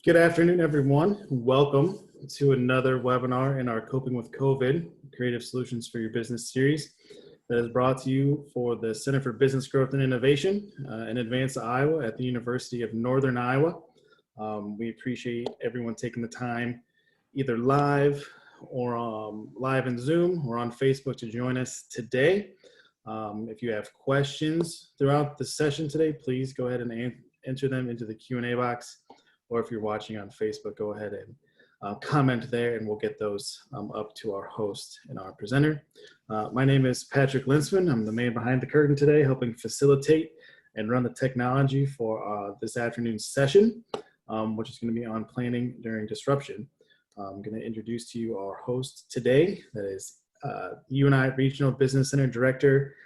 Good afternoon, everyone. Welcome to another webinar in our Coping with COVID Creative Solutions for Your Business series that is brought to you for the Center for Business Growth and Innovation in Advance, Iowa at the University of Northern Iowa. We appreciate everyone taking the time either live or live in Zoom or on Facebook to join us today. If you have questions throughout the session today, please go ahead and enter them into the Q&A box. Or if you're watching on Facebook, go ahead and comment there and we'll get those up to our host and our presenter. My name is Patrick Linsman. I'm the man behind the curtain today, helping facilitate and run the technology for this afternoon's session, which is going to be on planning during disruption. I'm going to introduce to you our host today. That is UNI Regional Business Center Director,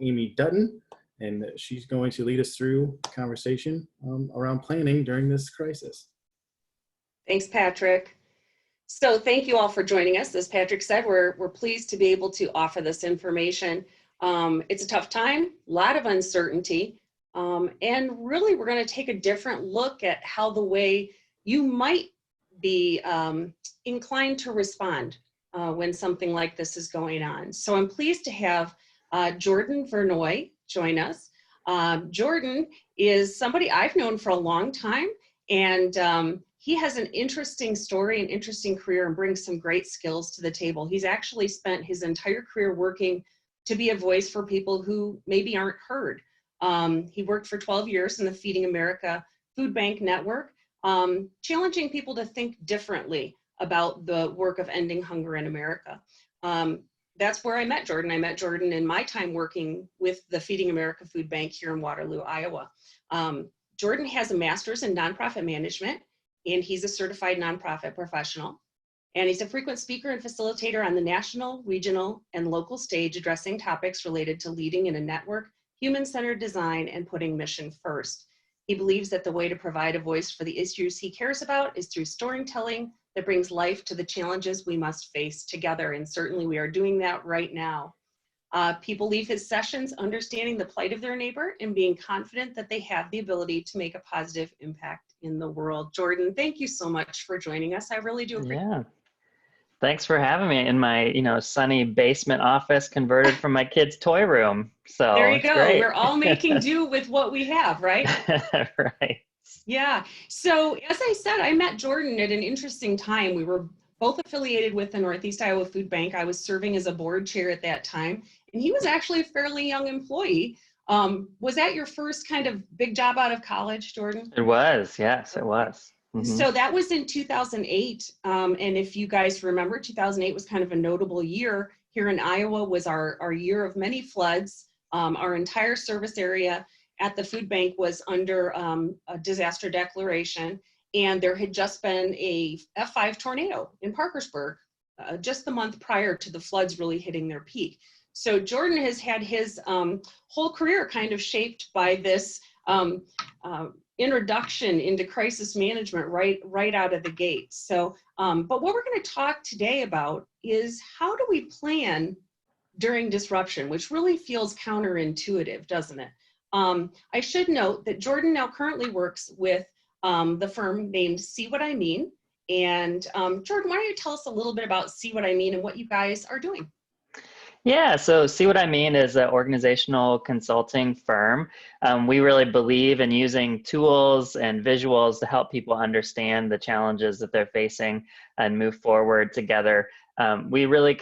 Amy Dutton. And she's going to lead us through a conversation around planning during this crisis. Thanks, Patrick. So thank you all for joining us. As Patrick said, we're pleased to be able to offer this information. It's a tough time, a lot of uncertainty, and really we're going to take a different look at how the way you might be inclined to respond when something like this is going on. So I'm pleased to have Jordan Vernoy join us. Jordan is somebody I've known for a long time, and he has an interesting story, an interesting career, and brings some great skills to the table. He's actually spent his entire career working to be a voice for people who maybe aren't heard. He worked for 12 years in the Feeding America Food Bank Network, challenging people to think differently about the work of ending hunger in America. That's where I met Jordan. I met Jordan in my time working with the Feeding America Food Bank here in Waterloo, Iowa. Jordan has a master's in nonprofit management, and he's a certified nonprofit professional. And he's a frequent speaker and facilitator on the national, regional, and local stage, addressing topics related to leading in a network, human-centered design, and putting mission first. He believes that the way to provide a voice for the issues he cares about is through storytelling that brings life to the challenges we must face together. And certainly we are doing that right now. People leave his sessions understanding the plight of their neighbor and being confident that they have the ability to make a positive impact in the world. Jordan, thank you so much for joining us. I really do appreciate it. Yeah. Thanks for having me in my, sunny basement office converted from my kid's toy room. So there you go. Great. We're all making do with what we have, right? Right. Yeah. So as I said, I met Jordan at an interesting time. We were both affiliated with the Northeast Iowa Food Bank. I was serving as a board chair at that time, and he was actually a fairly young employee. Was that your first kind of big job out of college, Jordan? It was. Yes, it was. Mm-hmm. So that was in 2008. And if you guys remember, 2008 was kind of a notable year here in Iowa, was our year of many floods. Our entire service area at the food bank was under a disaster declaration, and there had just been a F5 tornado in Parkersburg just the month prior to the floods really hitting their peak. So Jordan has had his whole career kind of shaped by this introduction into crisis management right out of the gate. So, but what we're going to talk today about is how do we plan during disruption, which really feels counterintuitive, doesn't it? I should note that Jordan now currently works with the firm named See What I Mean. And Jordan, why don't you tell us a little bit about See What I Mean and what you guys are doing? Yeah, so See What I Mean is an organizational consulting firm. We really believe in using tools and visuals to help people understand the challenges that they're facing and move forward together. We really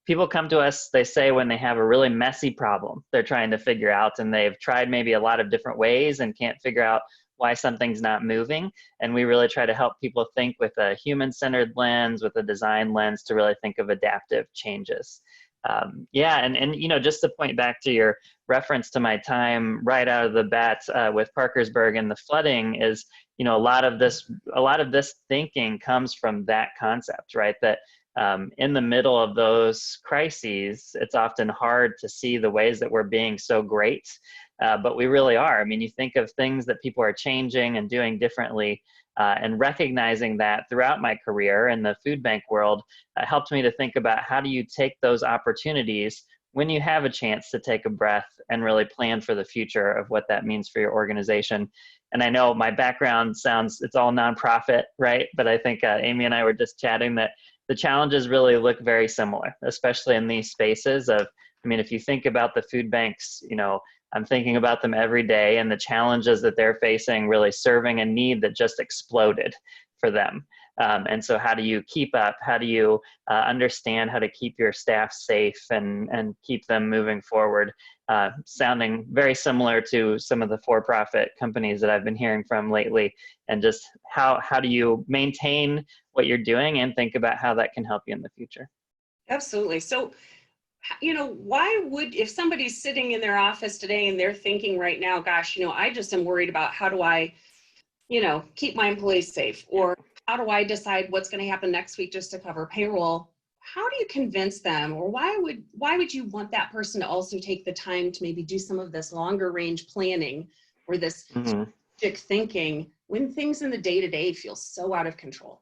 people come to us, they say when they have a really messy problem they're trying to figure out, and they've tried maybe a lot of different ways and can't figure out why something's not moving. And we really try to help people think with a human-centered lens, with a design lens, to really think of adaptive changes. And just to point back to your reference to my time right out of the bat with Parkersburg and the flooding is, a lot of this thinking comes from that concept, right? That in the middle of those crises, it's often hard to see the ways that we're being so great, but we really are. I mean, you think of things that people are changing and doing differently, and recognizing that throughout my career in the food bank world helped me to think about how do you take those opportunities when you have a chance to take a breath and really plan for the future of what that means for your organization. And I know my background it's all nonprofit, right? But I think Amy and I were just chatting that the challenges really look very similar, especially in these spaces of, I mean, if you think about the food banks, I'm thinking about them every day and the challenges that they're facing, really serving a need that just exploded for them. And so how do you keep up? How do you understand how to keep your staff safe and keep them moving forward? Sounding very similar to some of the for-profit companies that I've been hearing from lately, and just how do you maintain what you're doing and think about how that can help you in the future? Absolutely. So, why would, if somebody's sitting in their office today and they're thinking right now, gosh, I just am worried about how do I, keep my employees safe, or how do I decide what's going to happen next week just to cover payroll? How do you convince them, or why would you want that person to also take the time to maybe do some of this longer range planning or this strategic thinking when things in the day-to-day feel so out of control?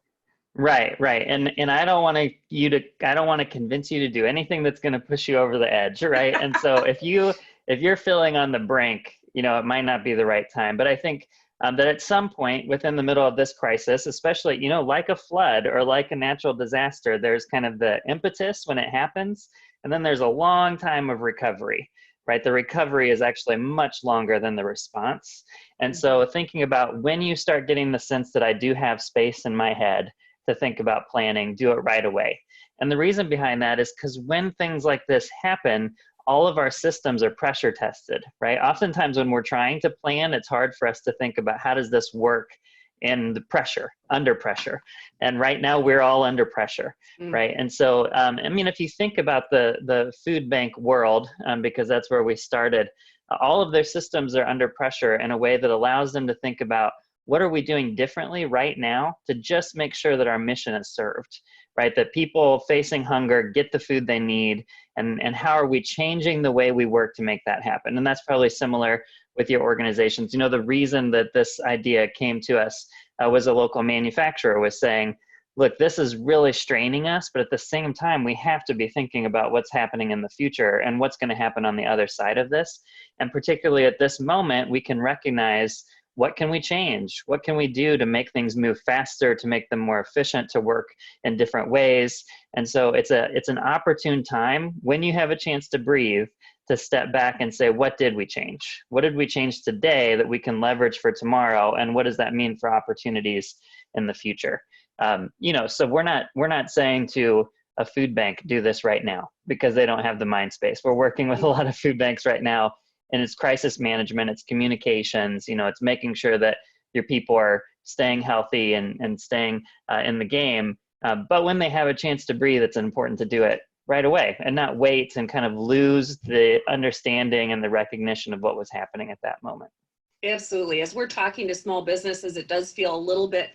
Right. And I don't want to convince you to do anything that's going to push you over the edge, right? And so if you're feeling on the brink, it might not be the right time. But I think that at some point within the middle of this crisis, especially, like a flood or like a natural disaster, there's kind of the impetus when it happens, and then there's a long time of recovery, right? The recovery is actually much longer than the response. And so thinking about when you start getting the sense that I do have space in my head to think about planning, do it right away. And the reason behind that is because when things like this happen, all of our systems are pressure tested, right? Oftentimes when we're trying to plan, it's hard for us to think about how does this work in the pressure, under pressure. And right now we're all under pressure, right? And so, if you think about the food bank world, because that's where we started, all of their systems are under pressure in a way that allows them to think about what are we doing differently right now to just make sure that our mission is served, right? That people facing hunger get the food they need, and how are we changing the way we work to make that happen? And that's probably similar with your organizations. The reason that this idea came to us was a local manufacturer was saying, look, this is really straining us, but at the same time, we have to be thinking about what's happening in the future and what's going to happen on the other side of this. And particularly at this moment, we can recognize what can we change? What can we do to make things move faster, to make them more efficient, to work in different ways? And so it's an opportune time when you have a chance to breathe, to step back and say, what did we change? What did we change today that we can leverage for tomorrow? And what does that mean for opportunities in the future? So we're not saying to a food bank, do this right now, because they don't have the mind space. We're working with a lot of food banks right now, and it's crisis management, it's communications, it's making sure that your people are staying healthy and staying in the game. But when they have a chance to breathe, it's important to do it right away and not wait and kind of lose the understanding and the recognition of what was happening at that moment. Absolutely. As we're talking to small businesses, it does feel a little bit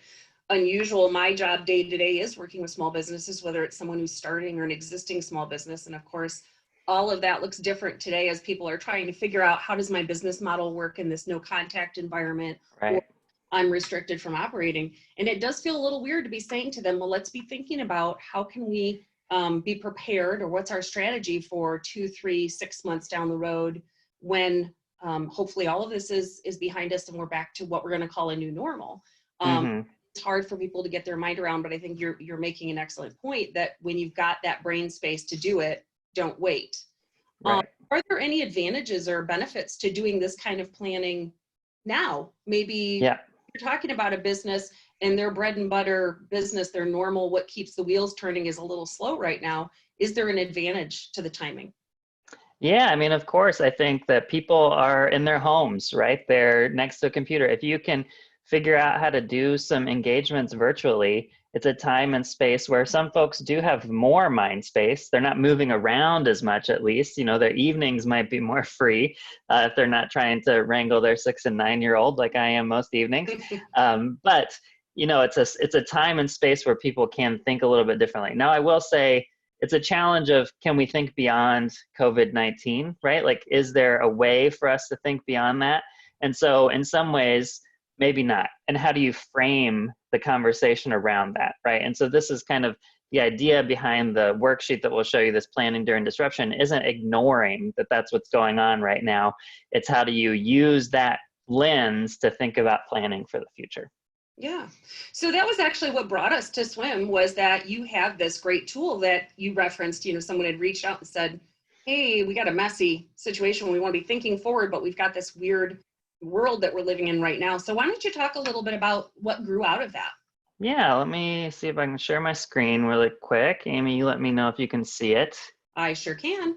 unusual. My job day to day is working with small businesses, whether it's someone who's starting or an existing small business. And of course, all of that looks different today as people are trying to figure out, how does my business model work in this no contact environment? Right. Or I'm restricted from operating. And it does feel a little weird to be saying to them, well, let's be thinking about how can we be prepared, or what's our strategy for 2, 3, 6 months down the road when hopefully all of this is behind us and we're back to what we're going to call a new normal. It's hard for people to get their mind around, but I think you're making an excellent point that when you've got that brain space to do it, don't wait. Right. Are there any advantages or benefits to doing this kind of planning now? Maybe you're talking about a business and their bread and butter business, their normal, what keeps the wheels turning is a little slow right now. Is there an advantage to the timing? Yeah, of course, I think that people are in their homes, right? They're next to a computer. If you can figure out how to do some engagements virtually, it's a time and space where some folks do have more mind space. They're not moving around as much, at least. Their evenings might be more free if they're not trying to wrangle their 6 and 9-year-old like I am most evenings. But it's a time and space where people can think a little bit differently. Now, I will say it's a challenge of, can we think beyond COVID-19, right? Like, is there a way for us to think beyond that? And so in some ways, maybe not. And how do you frame the conversation around that, right? And so this is kind of the idea behind the worksheet that will show you, this planning during disruption, isn't ignoring that that's what's going on right now. It's how do you use that lens to think about planning for the future. Yeah. So that was actually what brought us to Swim, was that you have this great tool that you referenced. Someone had reached out and said, hey, we got a messy situation. We want to be thinking forward, but we've got this weird world that we're living in right now. So why don't you talk a little bit about what grew out of that? Yeah, let me see if I can share my screen really quick. Amy, you let me know if you can see it. I sure can.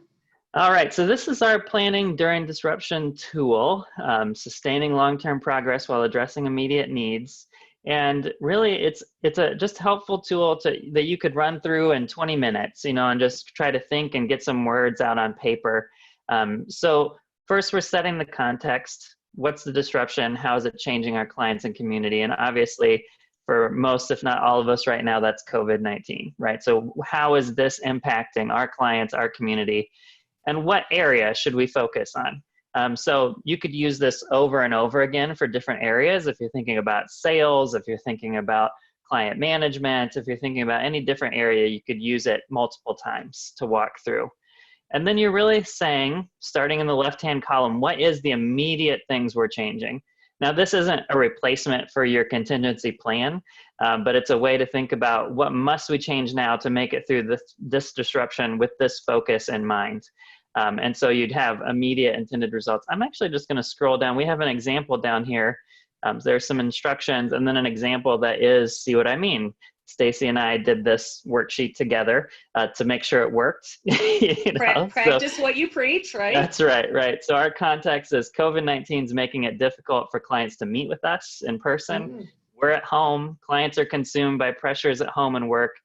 All right, so this is our planning during disruption tool, sustaining long-term progress while addressing immediate needs. And really, it's a just helpful tool that you could run through in 20 minutes, and just try to think and get some words out on paper. So first, we're setting the context. What's the disruption? How is it changing our clients and community? And obviously, for most, if not all of us right now, that's COVID-19, right? So how is this impacting our clients, our community? And what area should we focus on? So you could use this over and over again for different areas. If you're thinking about sales, if you're thinking about client management, if you're thinking about any different area, you could use it multiple times to walk through. And then you're really saying, starting in the left-hand column, what is the immediate things we're changing? Now, this isn't a replacement for your contingency plan, but it's a way to think about what must we change now to make it through this disruption with this focus in mind. And so you'd have immediate intended results. I'm actually just going to scroll down. We have an example down here. There's some instructions and then an example that is, see what I mean. Stacy and I did this worksheet together to make sure it worked. Practice what you preach, right? That's right. So our context is COVID-19 is making it difficult for clients to meet with us in person. Mm-hmm. We're at home. Clients are consumed by pressures at home and work.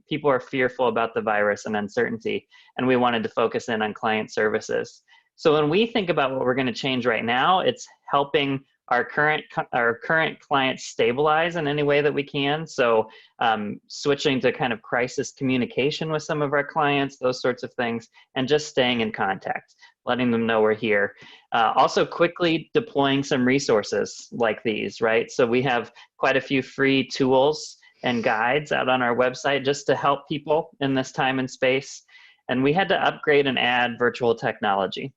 People are fearful about the virus and uncertainty, and we wanted to focus in on client services. So when we think about what we're going to change right now, it's helping our current clients stabilize in any way that we can. So switching to kind of crisis communication with some of our clients, those sorts of things, and just staying in contact, letting them know we're here. Also quickly deploying some resources like these, right? So we have quite a few free tools and guides out on our website just to help people in this time and space. And we had to upgrade and add virtual technology.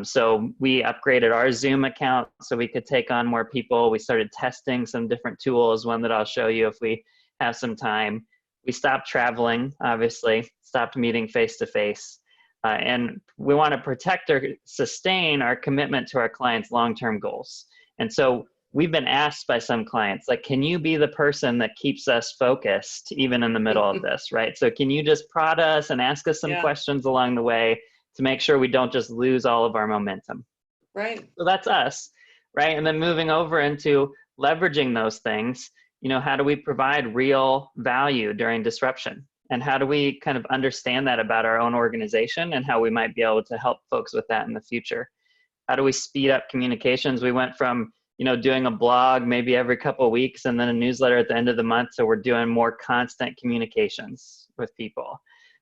So we upgraded our Zoom account so we could take on more people. We started testing some different tools, one that I'll show you if we have some time. We stopped traveling, obviously, stopped meeting face-to-face. And we want to protect or sustain our commitment to our clients' long-term goals. And so we've been asked by some clients, like, can you be the person that keeps us focused even in the middle of this, right? So can you just prod us and ask us some questions along the way to make sure we don't just lose all of our momentum? Right. So that's us, right? And then moving over into leveraging those things, how do we provide real value during disruption? And how do we kind of understand that about our own organization and how we might be able to help folks with that in the future? How do we speed up communications? We went from doing a blog maybe every couple of weeks and then a newsletter at the end of the month. So we're doing more constant communications with people,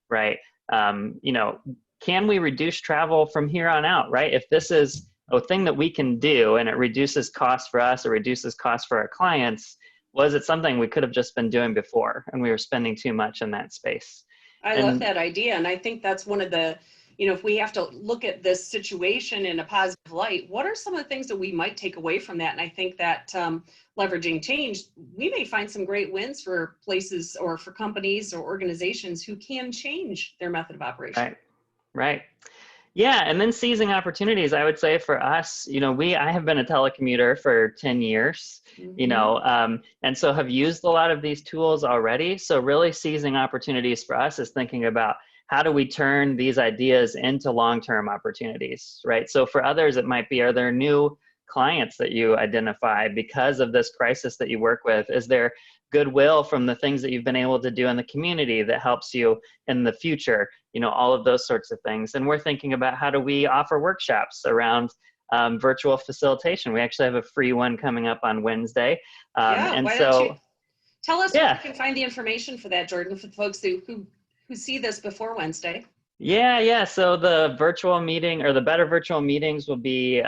right? Can we reduce travel from here on out, right? If this is a thing that we can do and it reduces costs for us, or reduces costs for our clients, was it something we could have just been doing before and we were spending too much in that space? I love that idea. And I think that's one of the, if we have to look at this situation in a positive light, what are some of the things that we might take away from that? And I think that leveraging change, we may find some great wins for places or for companies or organizations who can change their method of operation. Right. Yeah. And then seizing opportunities, I would say for us, I have been a telecommuter for 10 years, and so have used a lot of these tools already. So really seizing opportunities for us is thinking about, how do we turn these ideas into long-term opportunities, right? So for others, it might be, are there new clients that you identify because of this crisis that you work with? Is there goodwill from the things that you've been able to do in the community that helps you in the future? All of those sorts of things. And we're thinking about, how do we offer workshops around virtual facilitation? We actually have a free one coming up on Wednesday. Why don't you tell us where you can find the information for that, Jordan, for the folks who see this before Wednesday? Yeah. So the virtual meeting, or the Better Virtual Meetings, will be,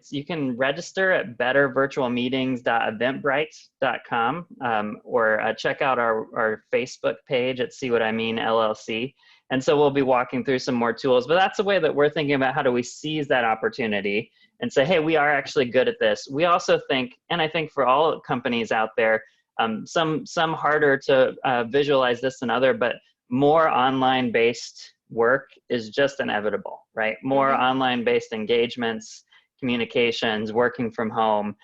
you can register at bettervirtualmeetings.eventbrite.com, or check out our Facebook page at See What I Mean LLC. And so we'll be walking through some more tools, but that's the way that we're thinking about, how do we seize that opportunity and say, hey, we are actually good at this. We also think, and I think for all companies out there, some harder to visualize this than other, but more online based work is just inevitable, right? More online based engagements, communications, working from home.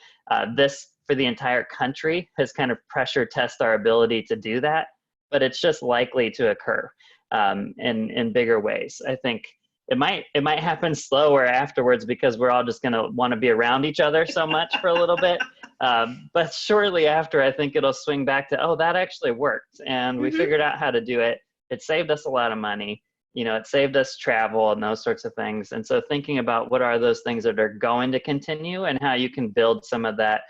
This for the entire country has kind of pressure test our ability to do that, but it's just likely to occur in bigger ways. I think it might happen slower afterwards because we're all just going to want to be around each other so much for a little bit. But shortly after, I think it'll swing back to, oh, that actually worked. And we figured out how to do it. It saved us a lot of money. You know, it saved us travel and those sorts of things. And so thinking about what are those things that are going to continue and how you can build some of that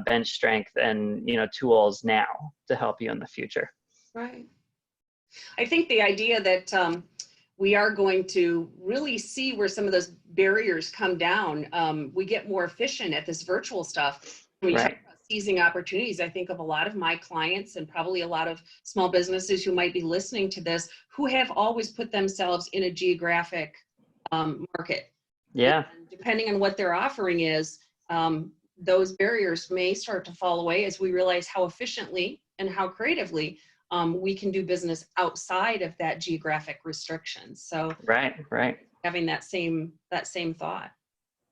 bench strength and, you know, tools now to help you in the future. Right. I think the idea that we are going to really see where some of those barriers come down. We get more efficient at this virtual stuff. When you talk about seizing opportunities, I think of a lot of my clients and probably a lot of small businesses who might be listening to this, who have always put themselves in a geographic market. Yeah. And depending on what their offering is, those barriers may start to fall away as we realize how efficiently and how creatively we can do business outside of that geographic restriction. So right. Having that same thought.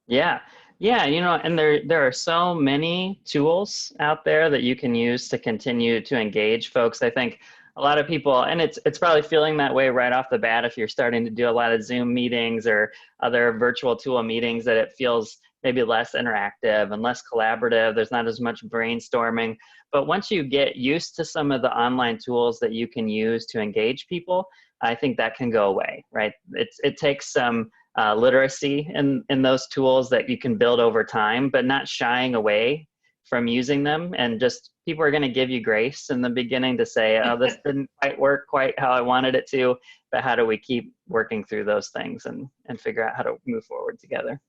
Yeah. You know, and there are so many tools out there that you can use to continue to engage folks. I think a lot of people, and it's probably feeling that way right off the bat if you're starting to do a lot of Zoom meetings or other virtual tool meetings, that it feels maybe less interactive and less collaborative. There's not as much brainstorming. But once you get used to some of the online tools that you can use to engage people, I think that can go away, right? It takes some literacy in those tools that you can build over time, but not shying away from using them. And just people are going to give you grace in the beginning to say, oh, this didn't quite work quite how I wanted it to, but how do we keep working through those things and figure out how to move forward together?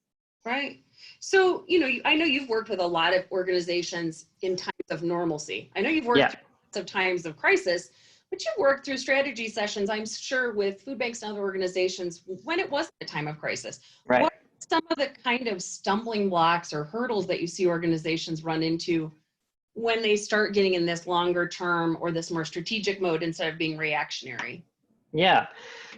Right. So, you know, I know you've worked with a lot of organizations in times of normalcy. I know you've worked through lots of times of crisis, but you worked through strategy sessions, I'm sure, with food banks and other organizations when it wasn't a time of crisis. Right. What are some of the kind of stumbling blocks or hurdles that you see organizations run into when they start getting in this longer term or this more strategic mode instead of being reactionary? Yeah,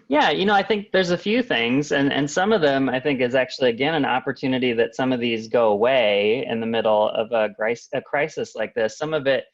you know, I think there's a few things, and some of them I think is actually, again, an opportunity that some of these go away in the middle of a crisis like this. Some of it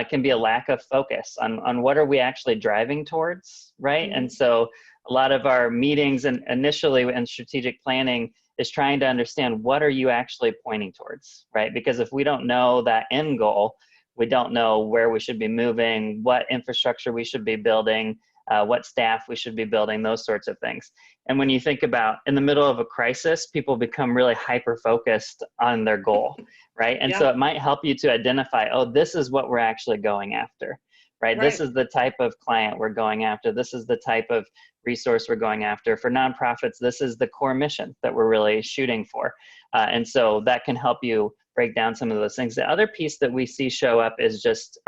can be a lack of focus on what are we actually driving towards, right? And so a lot of our meetings and initially in strategic planning is trying to understand what are you actually pointing towards, right? Because if we don't know that end goal, we don't know where we should be moving, what infrastructure we should be building, what staff we should be building, those sorts of things. And when you think about in the middle of a crisis, people become really hyper-focused on their goal, right? And so it might help you to identify, oh, this is what we're actually going after, right? This is the type of client we're going after. This is the type of resource we're going after. For nonprofits, this is the core mission that we're really shooting for. And so that can help you break down some of those things. The other piece that we see show up is just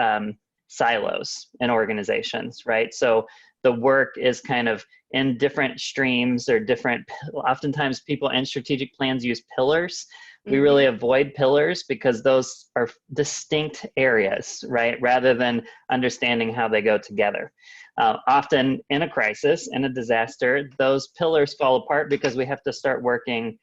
silos in organizations, right? So the work is kind of in different streams or different, oftentimes people in strategic plans use pillars. We really avoid pillars because those are distinct areas, right? Rather than understanding how they go together. Often in a crisis, in a disaster, those pillars fall apart because we have to start working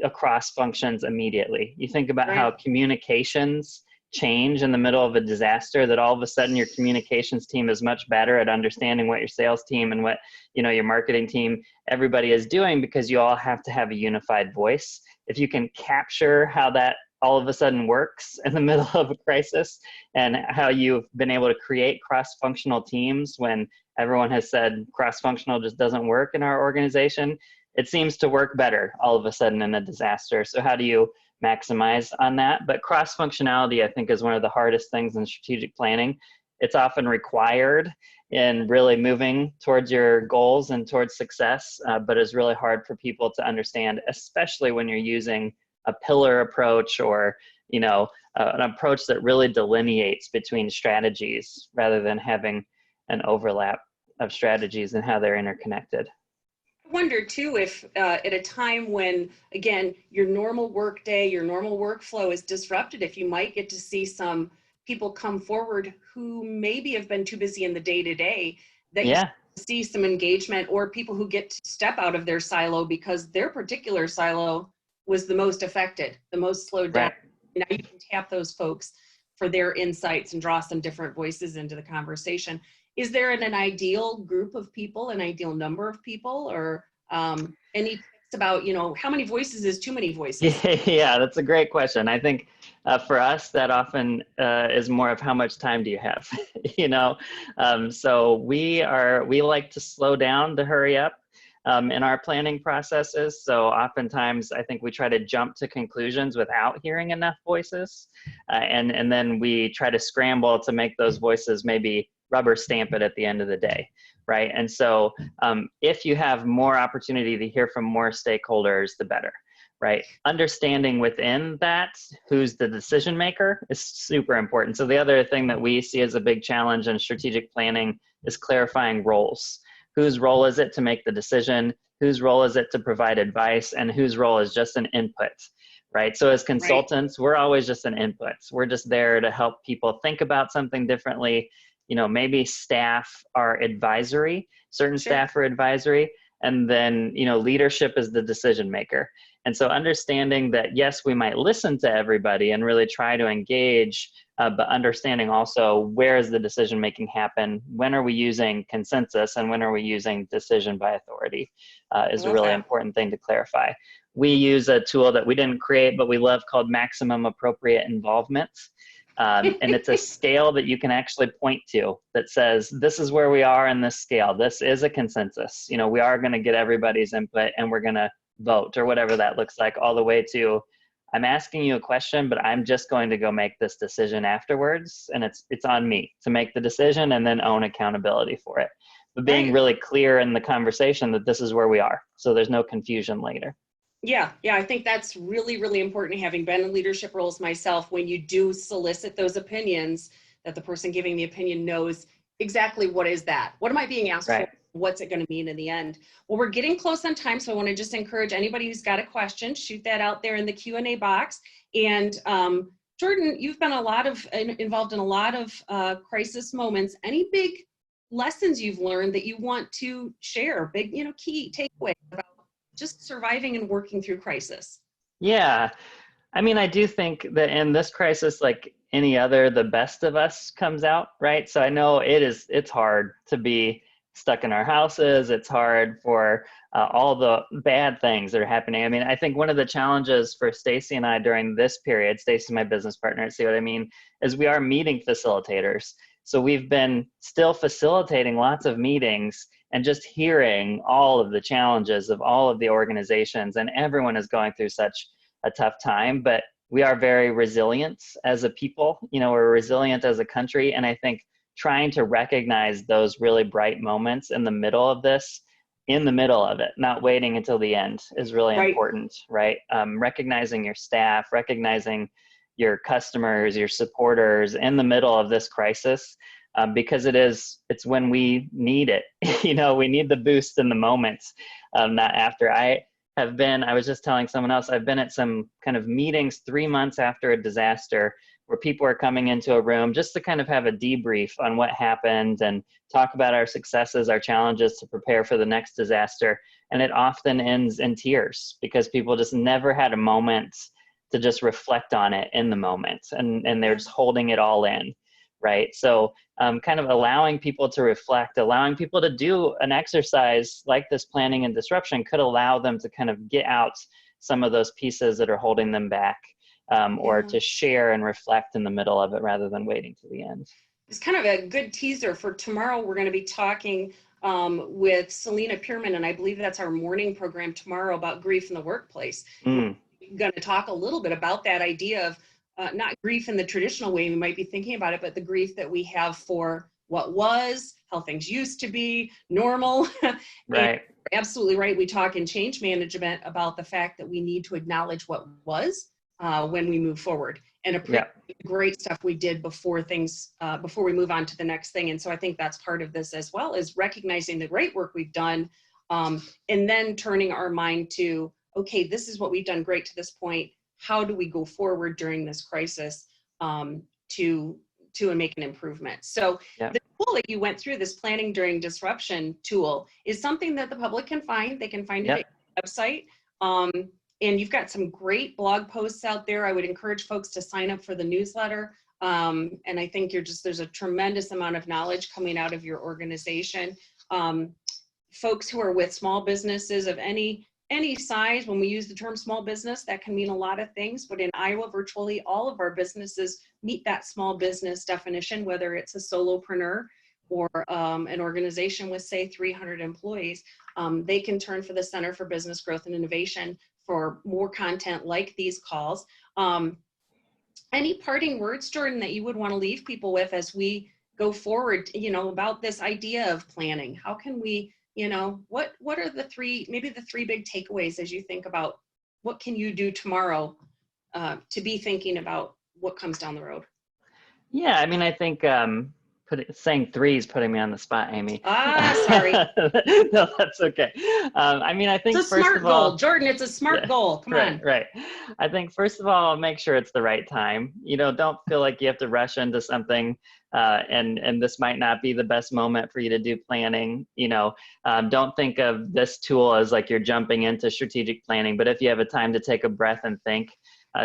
across functions immediately. You think about how communications change in the middle of a disaster, that all of a sudden your communications team is much better at understanding what your sales team and what, you know, your marketing team, everybody is doing, because you all have to have a unified voice. If you can capture how that all of a sudden works in the middle of a crisis and how you've been able to create cross-functional teams when everyone has said cross-functional just doesn't work in our organization, it seems to work better all of a sudden in a disaster. So how do you maximize on that? But cross-functionality, I think, is one of the hardest things in strategic planning. It's often required in really moving towards your goals and towards success, but is really hard for people to understand, especially when you're using a pillar approach or, you know, an approach that really delineates between strategies rather than having an overlap of strategies and how they're interconnected. I wonder too if at a time when, again, your normal work day, your normal workflow is disrupted, if you might get to see some people come forward who maybe have been too busy in the day to day, that you Yeah, see some engagement, or people who get to step out of their silo because their particular silo was the most affected, the most slowed down. right. Now you can tap those folks for their insights and draw some different voices into the conversation. Is there an ideal group of people, an ideal number of people, or any tips about, how many voices is too many voices? Yeah, that's a great question. I think for us, that often is more of how much time do you have, you know? So we like to slow down to hurry up in our planning processes. So oftentimes, I think we try to jump to conclusions without hearing enough voices, and then we try to scramble to make those voices maybe rubber stamp it at the end of the day, right? And so if you have more opportunity to hear from more stakeholders, the better. Right. Understanding within that who's the decision maker is super important. So the other thing that we see as a big challenge in strategic planning is clarifying roles. Whose role is it to make the decision? Whose role is it to provide advice? And whose role is just an input? Right. So as consultants, we're always just an input. We're just there to help people think about something differently. Maybe staff are advisory, certain Sure. staff are advisory, and then, leadership is the decision maker. And so understanding that, yes, we might listen to everybody and really try to engage, but understanding also where is the decision making happen, when are we using consensus, and when are we using decision by authority is a really important thing to clarify. We use a tool that we didn't create, but we love, called maximum appropriate involvement. And it's a scale that you can actually point to that says, this is where we are in this scale. This is a consensus. We are going to get everybody's input and we're going to vote, or whatever that looks like, all the way to, I'm asking you a question, but I'm just going to go make this decision afterwards. And it's on me to make the decision and then own accountability for it. But being really clear in the conversation that this is where we are, so there's no confusion later. Yeah, I think that's really, really important, having been in leadership roles myself. When you do solicit those opinions, that the person giving the opinion knows exactly what is that. What am I being asked for? What's it going to mean in the end? Well, we're getting close on time, so I want to just encourage anybody who's got a question, shoot that out there in the Q&A box. And Jordan, you've been involved in a lot of crisis moments. Any big lessons you've learned that you want to share? Big, key takeaway about just surviving and working through crisis? Yeah. I mean, I do think that in this crisis, like any other, the best of us comes out, right? So I know it's hard to be stuck in our houses. It's hard for all the bad things that are happening. I mean, I think one of the challenges for Stacy and I during this period, Stacy's my business partner, see what I mean, is we are meeting facilitators. So we've been still facilitating lots of meetings and just hearing all of the challenges of all of the organizations, and everyone is going through such a tough time, but we are very resilient as a people, we're resilient as a country. And I think trying to recognize those really bright moments in the middle of this, in the middle of it, not waiting until the end, is really important, right? Recognizing your staff, recognizing your customers, your supporters in the middle of this crisis, because it's when we need it. We need the boost in the moments, not after. I was just telling someone else, I've been at some kind of meetings 3 months after a disaster where people are coming into a room just to kind of have a debrief on what happened and talk about our successes, our challenges to prepare for the next disaster. And it often ends in tears because people just never had a moment to just reflect on it in the moment. And they're just holding it all in, right? So kind of allowing people to reflect, allowing people to do an exercise like this, planning and disruption, could allow them to kind of get out some of those pieces that are holding them back, or to share and reflect in the middle of it rather than waiting to the end. It's kind of a good teaser for tomorrow. We're going to be talking with Selena Pierman, and I believe that's our morning program tomorrow, about grief in the workplace. We're going to talk a little bit about that idea of not grief in the traditional way we might be thinking about it, but the grief that we have for what was, how things used to be, normal. Right. Absolutely right. We talk in change management about the fact that we need to acknowledge what was when we move forward, and appreciate the great stuff we did before we move on to the next thing. And so I think that's part of this as well, is recognizing the great work we've done And then turning our mind to, okay, this is what we've done great to this point. How do we go forward during this crisis to make an improvement? So Yeah. the tool that you went through, this planning during disruption tool, is something that the public can find. They can find it at your website. And you've got some great blog posts out there. I would encourage folks to sign up for the newsletter. And I think there's a tremendous amount of knowledge coming out of your organization. Folks who are with small businesses of any size, when we use the term small business, that can mean a lot of things, but in Iowa, virtually all of our businesses meet that small business definition, whether it's a solopreneur or an organization with, say, 300 employees. They can turn for the Center for Business Growth and Innovation for more content like these calls. Any parting words, Jordan, that you would want to leave people with as we go forward, about this idea of planning? How can we, what are the three big takeaways as you think about what can you do tomorrow to be thinking about what comes down the road? Yeah, I mean, I think saying 3 is putting me on the spot, Amy. Sorry. No, that's okay. I mean, I think it's a smart goal, Jordan. It's a smart goal. Come on. Right. I think first of all, make sure it's the right time. Don't feel like you have to rush into something, and this might not be the best moment for you to do planning. Don't think of this tool as like you're jumping into strategic planning. But if you have a time to take a breath and think,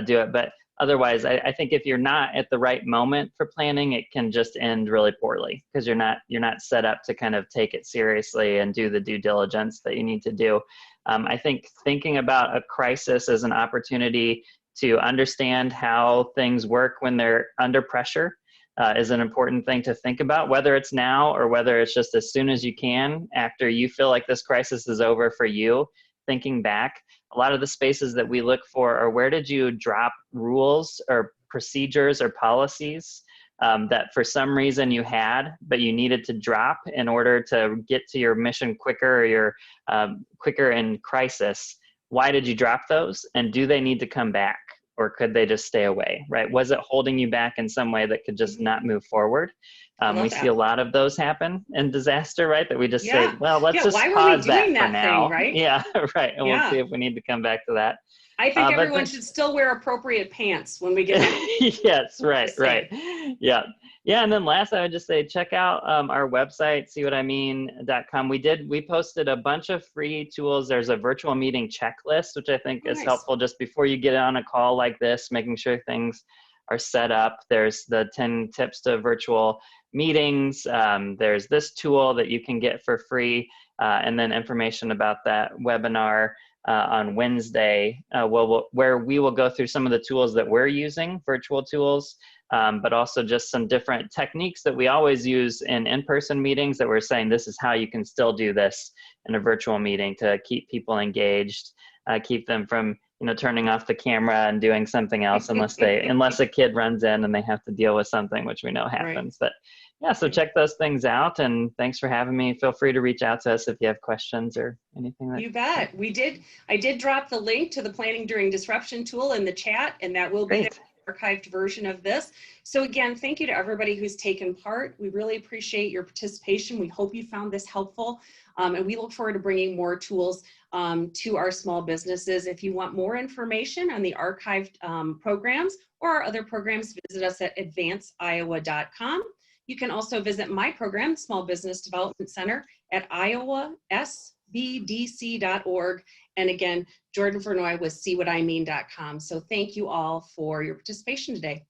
do it. But otherwise, I think if you're not at the right moment for planning, it can just end really poorly because you're not set up to kind of take it seriously and do the due diligence that you need to do. I think thinking about a crisis as an opportunity to understand how things work when they're under pressure is an important thing to think about, whether it's now or whether it's just as soon as you can after you feel like this crisis is over for you. Thinking back, a lot of the spaces that we look for are where did you drop rules or procedures or policies that for some reason you had, but you needed to drop in order to get to your mission quicker or your quicker in crisis. Why did you drop those? And do they need to come back? Or could they just stay away, right? Was it holding you back in some way that could just not move forward? We see a lot of those happen in disaster, right? That we just say, well, let's just pause that for now. Thing, right? Yeah, right. And we'll see if we need to come back to that. I think everyone should still wear appropriate pants when we get in. Yes, right. Yeah. And then last, I would just say, check out our website, seewhatimean.com. We posted a bunch of free tools. There's a virtual meeting checklist, which I think is helpful just before you get on a call like this, making sure things are set up. There's the 10 tips to virtual meetings. There's this tool that you can get for free, and then information about that webinar on Wednesday, where we will go through some of the tools that we're using, virtual tools, but also just some different techniques that we always use in in-person meetings that we're saying this is how you can still do this in a virtual meeting to keep people engaged, keep them from turning off the camera and doing something else unless a kid runs in and they have to deal with something, which we know happens. But yeah, so check those things out, and thanks for having me. Feel free to reach out to us if you have questions or anything. You bet. I did drop the link to the Planning During Disruption tool in the chat, and that will be the archived version of this. So again, thank you to everybody who's taken part. We really appreciate your participation. We hope you found this helpful, and we look forward to bringing more tools to our small businesses. If you want more information on the archived programs or our other programs, visit us at advanceiowa.com. You can also visit my program, Small Business Development Center, at iowasbdc.org. And again, Jordan Vernoy with SeeWhatImean.com. So thank you all for your participation today.